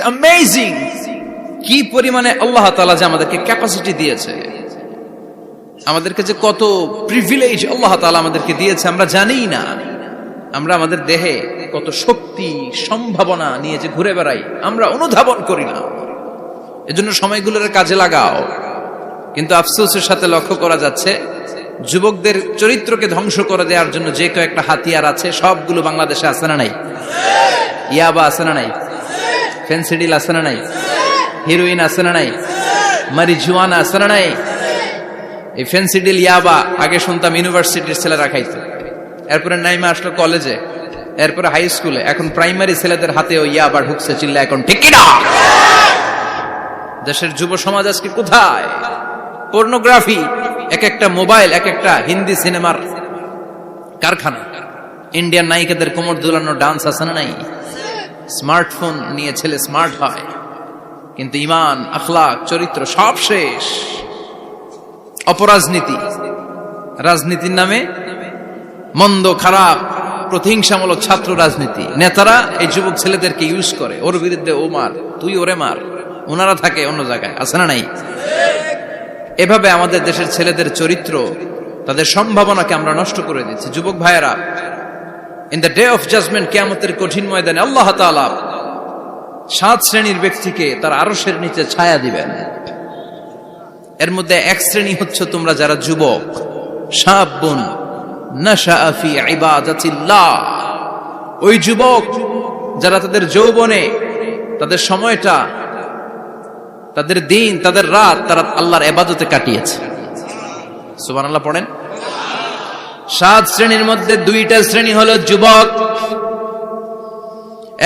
Amazing কি পরিমাণে আল্লাহ তাআলা যে আমাদেরকে ক্যাপাসিটি দিয়েছে, আমাদেরকে যে কত প্রিভিলেজ আল্লাহ তাআলা আমাদেরকে দিয়েছে আমরা জানিই না। আমরা আমাদের দেহে কত শক্তি সম্ভাবনা নিয়ে যে ঘুরে বেড়াই আমরা অনুধাবন করি না। এজন্য সময়গুলোর কাজে লাগাও। কিন্তু আফসোসের সাথে লক্ষ্য করা যাচ্ছে যুবকদের চরিত্রকে ধ্বংস করে দেওয়ার জন্য যে কয়েকটা হাতিয়ার আছে সবগুলো বাংলাদেশে আছে না নাই? ইয়াবা আছে না নাই? ফেন্সিডিল আছে না নাই? হিরোইন আছে না নাই? মারিজুয়ানা আছে না নাই? এই ফেন্সিডিল ইয়াবা আগে শুনতাম ইউনিভার্সিটির ছেলেরা খাইতো, এরপরে নাইমা আসলো কলেজে, এরপরে হাই স্কুলে, এখন প্রাইমারি ছেলেদের হাতেও ইয়াবা ঢুকছে। চিল্লা এখন ঠিক কিনা? দেশের যুব সমাজ আজকে কোথায়? পর্নোগ্রাফি, এক একটা মোবাইল এক একটা হিন্দি সিনেমার কারখানা। ইন্ডিয়ান নায়িকাদের কোমর দুলানো ডান্স আছে না নাই? স্মার্টফোন নিয়ে ছেলে স্মার্ট হয়, কিন্তু ইমান আখলাক চরিত্র সব শেষ। অপরাজনীতি, রাজনীতির নামে মন্দ খারাপ প্রতিহিংসামূলক ছাত্র রাজনীতি, নেতারা এই যুবক ছেলেদেরকে ইউজ করে, ওর বিরুদ্ধে ও মার, তুই ওরে মার, ওনারা থাকে অন্য জায়গায়, আছে না নাই? এভাবে আমাদের দেশের ছেলেদের চরিত্র, তাদের সম্ভাবনাকে আমরা নষ্ট করে দিচ্ছি। যুবক ভাইয়েরা, in the day of judgement, কিয়ামতের কঠিন ময়দানে আল্লাহ তাআলা 7 শ্রেণীর ব্যক্তিকে তার আরশের নিচে ছায়া দিবেন। এর মধ্যে এক শ্রেণী হচ্ছে তোমরা যারা যুবক, শাবুন নাশাআ ফি ইবাদাতিল্লাহ, ওই যুবক যারা তাদের যৌবনে তাদের সময়টা, তাদের দিন, তাদের রাত তারা আল্লাহর ইবাদতে কাটিয়েছে। সুবহানাল্লাহ পড়েন। 7 শ্রেণীর মধ্যে 2টা শ্রেণী হলো যুবক।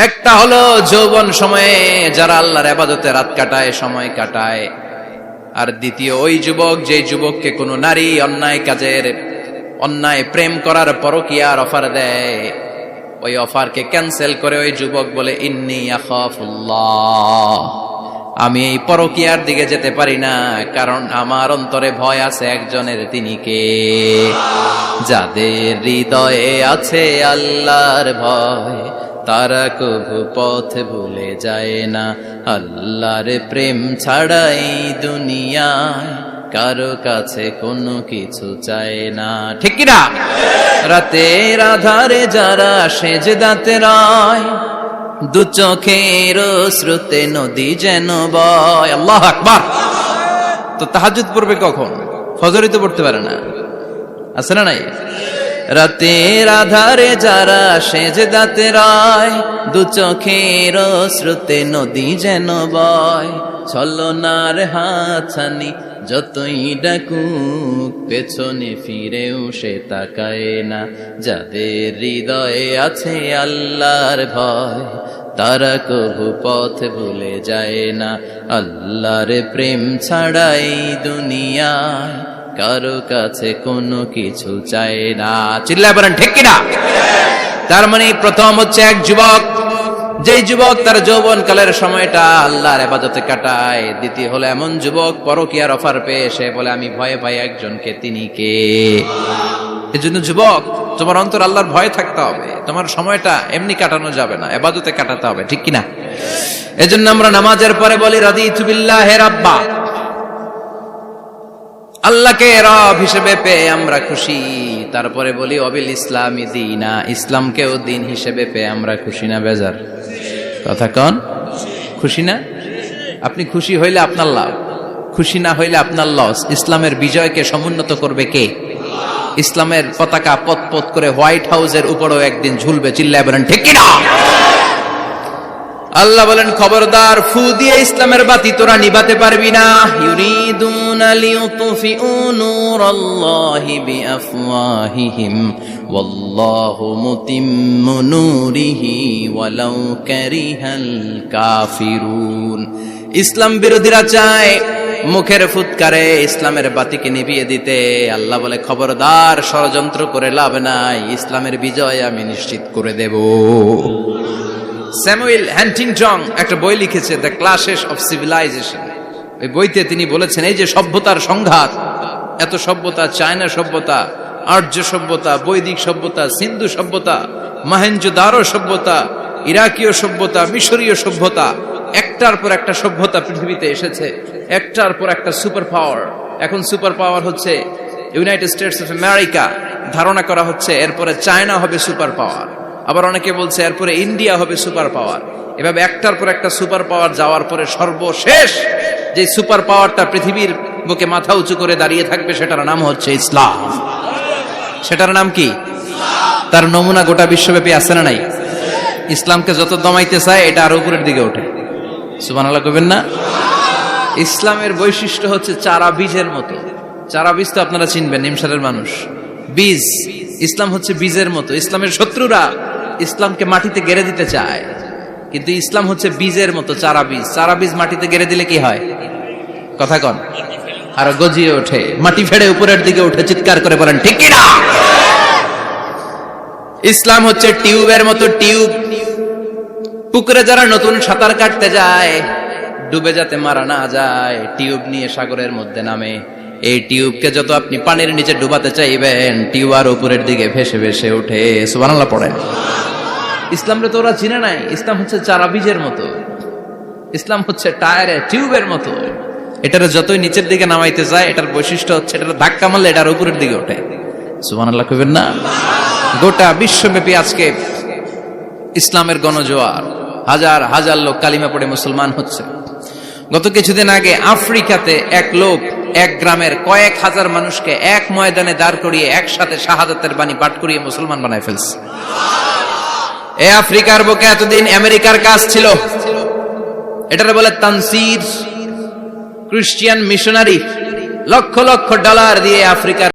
একটা হলো যৌবন সময়ে যারা আল্লাহর ইবাদতে রাত কাটায়, সময় কাটায়। আর দ্বিতীয় ওই যুবক, যে যুবককে কোনো নারী অন্যায় কাজের, অন্যায় প্রেম করার পরকীয়ার অফার দেয়, ওই অফারকে ক্যান্সেল করে ওই যুবক বলে ইন্নী আখাফুল্লাহ, আমি এই পরকীয়ার দিকে যেতে পারি না, কারণ আমার অন্তরে ভয় আছে একজনের, তিনি কে? যাদের হৃদয়ে আছে আল্লাহর ভয় তারা কভু পথ ভুলে যায় না। আল্লাহর প্রেম ছাড়াই দুনিয়ায় কারো কাছে কোনো কিছু চায় না, ঠিক কিনা? রাতের আধারে যারা সেজদাতে রয়, দু চোখের স্রোতে নদী যেন বয়। আল্লাহু আকবার। তো তাহাজ্জুদ পড়বে কখন? ফজরই তো পড়তে পারে না, আছে না নাই? রাতের আধারে যারা সেজদাতে রয়, দু চোখের স্রোতে নদী যেন বয়। ছলনার হাতছানি যতই ডাকুক, পেছনে ফিরেও সে তাকায় না। যাদের হৃদয়ে আছে আল্লাহর ভয় তারা কভু পথ ভুলে যায় না। আল্লাহর প্রেম ছাড়াই দুনিয়ায় কারো কাছে কোনো কিছু চায় না। চিল্লায় বলেন ঠিক কিনা? তার মানে প্রথম হচ্ছে এক যুবক, যেই যুবক তার যৌবন কালের সময়টা আল্লাহর ইবাদতে কাটায়। দ্বিতীয় হলো এমন যুবক পরকীয়ার অফার পেয়ে সে বলে আমি ভয় পাই একজনকে, তিনি কে? এজন্য যুবক, তোমার অন্তর আল্লাহর ভয় থাকতে হবে। তোমার সময়টা এমনি কাটানো যাবে না, ইবাদতে কাটাতে হবে, ঠিক কিনা? এজন্য আমরা নামাজের পরে বলি রাদিতু বিল্লাহি রাব্বা, আল্লাহকে রব হিসেবে পেয়ে আমরা খুশি। তারপরে বলি অবিল ইসলামি দীনা, ইসলামকেও দিন হিসেবে পেয়ে আমরা খুশি না বেজার? কথা কন, খুশি না? আপনি খুশি হইলে আপনার লাভ, খুশি না হইলে আপনার লস। ইসলামের বিজয়কে সমুন্নত করবে কে? ইসলামের পতাকা পথ পথ করে হোয়াইট হাউসের উপরেও একদিন ঝুলবে। চিল্লায় বলেন ঠিক কিনা? আল্লাহ বলেন খবরদার, ফু দিয়ে ইসলামের বাতি তোরা নিভাতে পারবি না। ইউরিদুনা লিউতফিউ নূরাল্লাহি বিআফওয়াহিহিম ওয়াল্লাহু মুতিম্মু নূরিহি ওয়ালাউ কারিহাল কাফিরুন। ইসলাম বিরোধীরা চায় মুখের ফুৎকারে ইসলামের বাতিকে নিভিয়ে দিতে। আল্লাহ বলে খবরদার, ষড়যন্ত্র করে লাভ নাই, ইসলামের বিজয় আমি নিশ্চিত করে দেব। স্যামুয়েল হ্যান্টিংটন একটা বই লিখেছে, দ্য ক্লাশেস অফ সিভিলাইজেশন। ওই বইতে তিনি বলেছেন এই যে সভ্যতার সংঘাত, এত সভ্যতা, চায়না সভ্যতা, আর্য সভ্যতা, বৈদিক সভ্যতা, সিন্ধু সভ্যতা, মহেঞ্জোদারো সভ্যতা, ইরাকীয় সভ্যতা, মিশরীয় সভ্যতা, একটার পর একটা সভ্যতা পৃথিবীতে এসেছে, একটার পর একটা সুপার পাওয়ার। এখন সুপার পাওয়ার হচ্ছে ইউনাইটেড স্টেটস অফ আমেরিকা, ধারণা করা হচ্ছে এরপরে চায়না হবে সুপার পাওয়ার, আবার অনেকে বলছে এরপরে ইন্ডিয়া হবে সুপার পাওয়ার। এভাবে একটার পর একটা সুপার পাওয়ার যাওয়ার পরে সর্বশেষ যে সুপার পাওয়ারটা পৃথিবীর বুকে মাথা উঁচু করে দাঁড়িয়ে থাকবে সেটার নাম হচ্ছে ইসলাম। সেটার নাম কি? তার নমুনা গোটা বিশ্বব্যাপী আছে না নাই? ইসলামকে যত দমাইতে চায় এটা আরো উপরের দিকে ওঠে। সুবহানাল্লাহ কইবেন না? ইসলামের বৈশিষ্ট্য হচ্ছে চারা বীজের মতো। চারা বীজ তো আপনারা চিনবেন, নিমসারের মানুষ। বীজ, ইসলাম হচ্ছে বীজের মতো। ইসলামের শত্রুরা ইসলামকে মাটিতে গেড়ে দিতে চায়, কিন্তু ইসলাম হচ্ছে বীজের মতো, চারা বীজ। চারা বীজ মাটিতে গেড়ে দিলে কি হয়? কথা কন, আর গজিয়ে ওঠে, মাটি ফেড়ে উপরের দিকে উঠে চিৎকার করে বলেন ঠিক কিনা? ইসলাম হচ্ছে টিউবের মতো। টিউব, পুকুরে যারা নতুন সাঁতার কাটতে যায়, ডুবে যাতে মারা না যায়, টিউব নিয়ে সাগরের মধ্যে নামে। এই টিউবকে যত আপনি পানির নিচে ডুবাতে চাইবেন, টিউব আর উপরের দিকে ভেসে ভেসে ওঠে। সুবহানাল্লাহ পড়েন। ইসলামরে তো ওরা চিনে নাই। ইসলাম হচ্ছে চারা বীজের মতো, ইসলাম হচ্ছে টায়ারে টিউবের মতো। এটার যতই নিচের দিকে নামাইতে যায়, এটার বৈশিষ্ট্য হচ্ছে এটার ধাক্কা মারলে এটার উপরের দিকে ওঠে। সুবহানাল্লাহ কইবেন না? গোটা বিশ্বব্যাপী আজকে ইসলামের গণজোয়ার, হাজার হাজার লোক কালিমা পড়ে মুসলমান হচ্ছে। গত কিছুদিন আগে আফ্রিকাতে এক লোক এক গ্রামের কয়েক হাজার মানুষকে এক ময়দানে দাঁড় করিয়ে একসাথে শাহাদাতের বাণী পাঠ করিয়ে মুসলমান বানায় ফেলছে। এই আফ্রিকার বুকে এতদিন আমেরিকার কাজ ছিল, এটারে বলে তানসীর, Christian missionary. Lakh lakh dollar দিয়ে আফ্রিকার